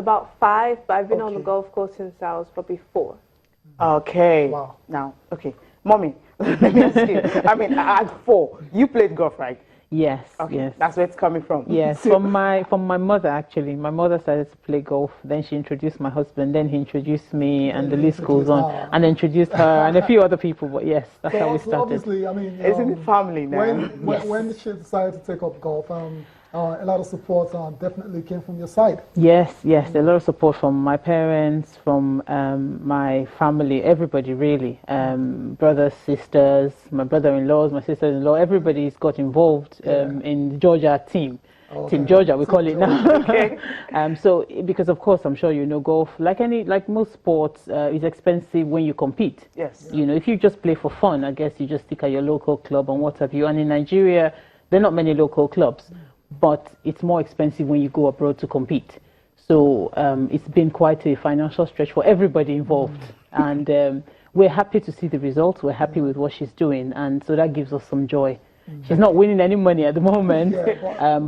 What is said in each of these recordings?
About 5, but I've been on the Okay. golf course since I was probably 4. Okay. Wow. Now, okay. Mommy, let me ask you. I mean, at 4, you played golf, right? Yes, Okay. yes. That's where it's coming from. Yes, So- from my mother actually. My mother started to play golf. Then she introduced my husband. Then he introduced me, and the list goes on. And introduced her and a few other people. But yes, that's how we So started. obviously, I mean, Isn't it family now? when she decided to take up golf, a lot of support definitely came from your side. Yes, yes, a lot of support from my parents, from my family, everybody really, brothers, sisters, my brother-in-laws, my sisters-in-law, everybody's got involved in the Georgia team. Team Georgia, we call it now. Okay. So because of course, I'm sure you know, golf, like most sports, is expensive when you compete. Yes. You know, if you just play for fun, I guess you just stick at your local club and what have you. And in Nigeria, there are not many local clubs, but it's more expensive when you go abroad to compete. So it's been quite a financial stretch for everybody involved. And we're happy to see the results. We're happy with what she's doing. And so that gives us some joy. She's not winning any money at the moment,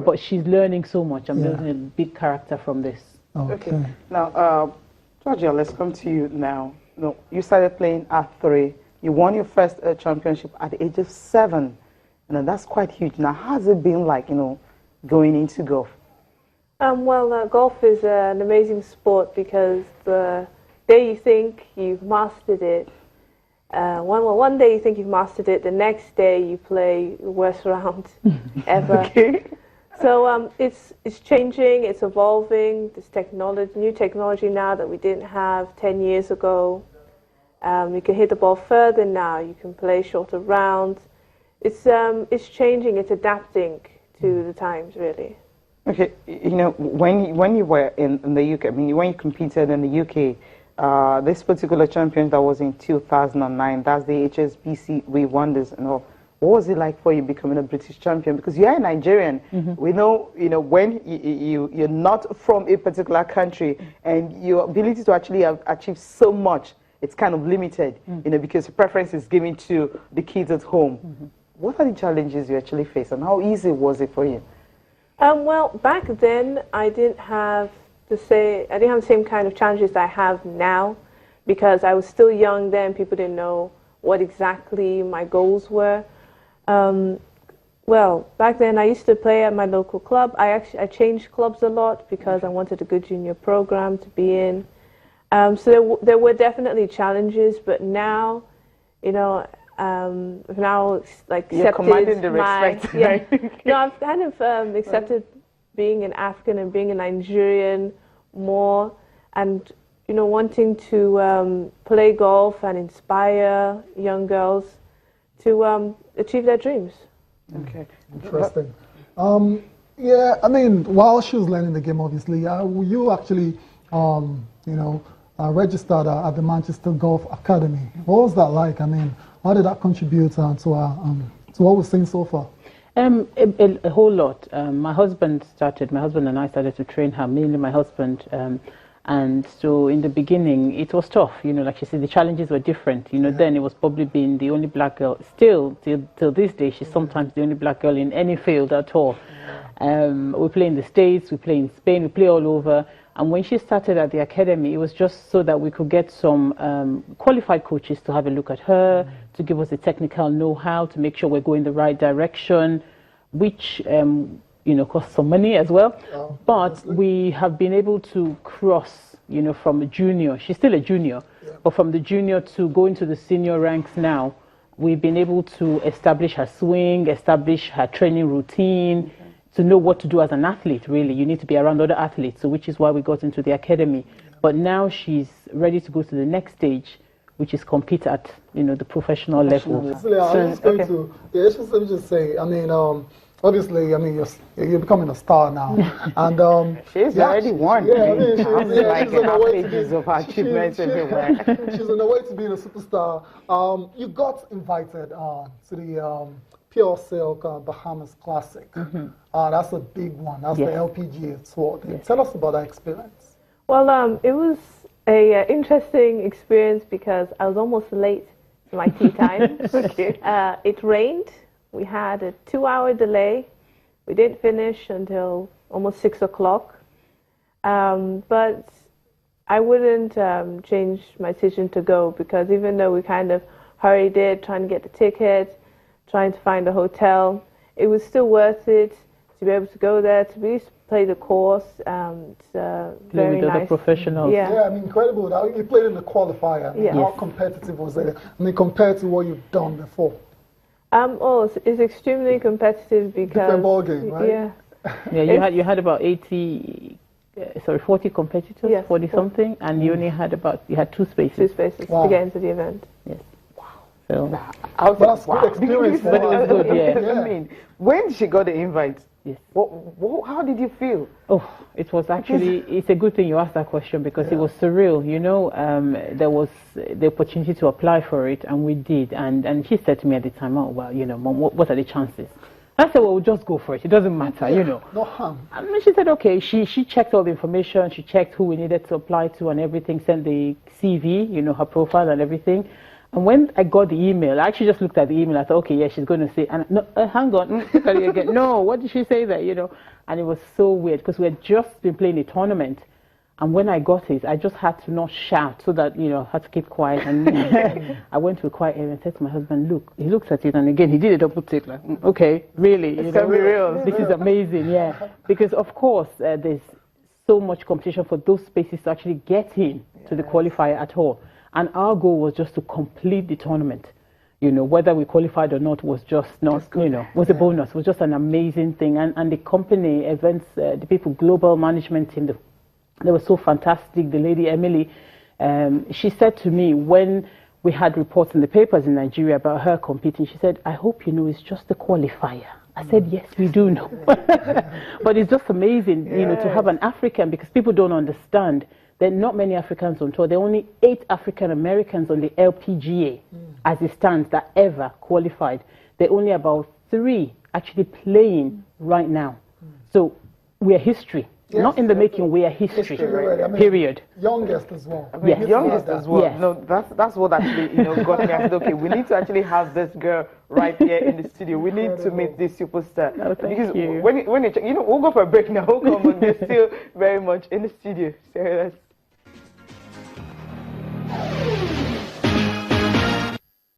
but she's learning so much. I'm building a big character from this. Okay. Now, Georgia, let's come to you now. No, you started playing at 3. You won your first championship at the age of 7. And that's quite huge. Now, how's it been like, going into golf? Golf is an amazing sport because the day you think you've mastered it, one day you think you've mastered it, the next day you play the worst round ever. Okay. So it's changing, it's evolving. There's new technology now that we didn't have 10 years ago. You can hit the ball further now. You can play shorter rounds. It's changing. It's adapting to the times, really. Okay, when you were in the UK, I mean, when you competed in the UK, this particular champion that was in 2009, that's the HSBC We Wonders and all. What was it like for you becoming a British champion? Because you are a Nigerian. We know, when you're not from a particular country and your ability to actually achieve so much, it's kind of limited, because preference is given to the kids at home. What are the challenges you actually face and how easy was it for you? Back then I didn't have the same kind of challenges that I have now because I was still young then. People didn't know what exactly my goals were. Back then I used to play at my local club. I changed clubs a lot because I wanted a good junior program to be in. So there were definitely challenges, but now, now like You're accepted commanding the respect, right? No, I've kind of accepted being an African and being a Nigerian more, and wanting to play golf and inspire young girls to achieve their dreams. Okay. Interesting. Yeah, I mean, while she was learning the game, obviously, you actually, registered at the Manchester Golf Academy. What was that like? I mean, how did that contribute to what we've seen so far? A whole lot. My husband and I started to train her, mainly my husband. And so in the beginning, it was tough. Like she said, the challenges were different. Then it was probably being the only black girl. Still, till this day, she's sometimes the only black girl in any field at all. We play in the States, we play in Spain, we play all over. And when she started at the academy, it was just so that we could get some qualified coaches to have a look at her, to give us the technical know-how, to make sure we're going the right direction, which costs some money as well. But we have been able to cross, from a junior. She's still a junior, but from the junior to go into the senior ranks now, we've been able to establish her swing, establish her training routine, to know what to do as an athlete, really. You need to be around other athletes, so which is why we got into the academy. But now she's ready to go to the next stage, which is compete at, the professional level. Actually, I was going to, let me just say, I mean, obviously, I mean, you're becoming a star now. And she's already won. Yeah, I mean, she's on on the way to be, of achievements everywhere. She's on the way to being a superstar. You got invited to the Pure Silk Bahamas Classic. That's a big one. That's the LPGA tour. Tell us about that experience. Well, it was a interesting experience because I was almost late to my tee time. It rained. We had a 2-hour delay. We didn't finish until almost 6 o'clock. But I wouldn't change my decision to go, because even though we kind of hurried it, trying to get the ticket, trying to find a hotel, it was still worth it to be able to go there, to at least play the course. It's very with other nice. professionals. Yeah. Yeah, I mean, incredible. Now, you played in the qualifier. I mean, Yeah. how Yes. competitive was it? I mean, compared to what you've done before. It's extremely competitive because Different ball game, right? Yeah. Yeah, you had about 40 competitors, Yes, 40 something, and you only had you had two spaces. 2 spaces Wow. to get into the event. Yes. So I was That's like, good experience for But it was her. good, yeah. Yeah. I mean, when she got the invite, yes. how did you feel? Oh, it was actually, it's a good thing you asked that question, because it was surreal. You know, there was the opportunity to apply for it, and we did. And she said to me at the time, oh, well, you know, Mom, what are the chances? I said, well, we'll just go for it. It doesn't matter, you know. No harm. And she said, okay. She checked all the information. She checked who we needed to apply to and everything, sent the CV, you know, her profile and everything. And when I got the email, I actually just looked at the email. I thought, okay, yeah, she's going to say, and no, hang on, look at it again. No, what did she say there, you know? And it was so weird, because we had just been playing a tournament. And when I got it, I just had to not shout, so that, you know, I had to keep quiet. And I went to a quiet area and said to my husband, look, he looks at it, and again, he did a double take, like, okay, really? It's going to be real. This is amazing, yeah. Because, of course, there's so much competition for those spaces to actually get in to the qualifier at all. And our goal was just to complete the tournament. You know, whether we qualified or not was just not, you know, was a bonus. It was just an amazing thing. And the company, events, the people, global management team, they were so fantastic. The lady, Emily, she said to me when we had reports in the papers in Nigeria about her competing, she said, I hope you know it's just a qualifier. I said, yes, we do know. But it's just amazing, you know, to have an African, because people don't understand. There are not many Africans on tour. There are only 8 African Americans on the LPGA as it stands that ever qualified. There are only about 3 actually playing right now. So we are history. Yes, not in the making, we are history. Right. I mean, Period. Youngest as well. Yes. Youngest as well. Yes. No, that's what actually, you know, got me. I said, okay, we need to actually have this girl right here in the studio. We need to meet this superstar. Oh, thank because you. when you check, you know, we'll go for a break now. We'll come on. They're still very much in the studio. So let's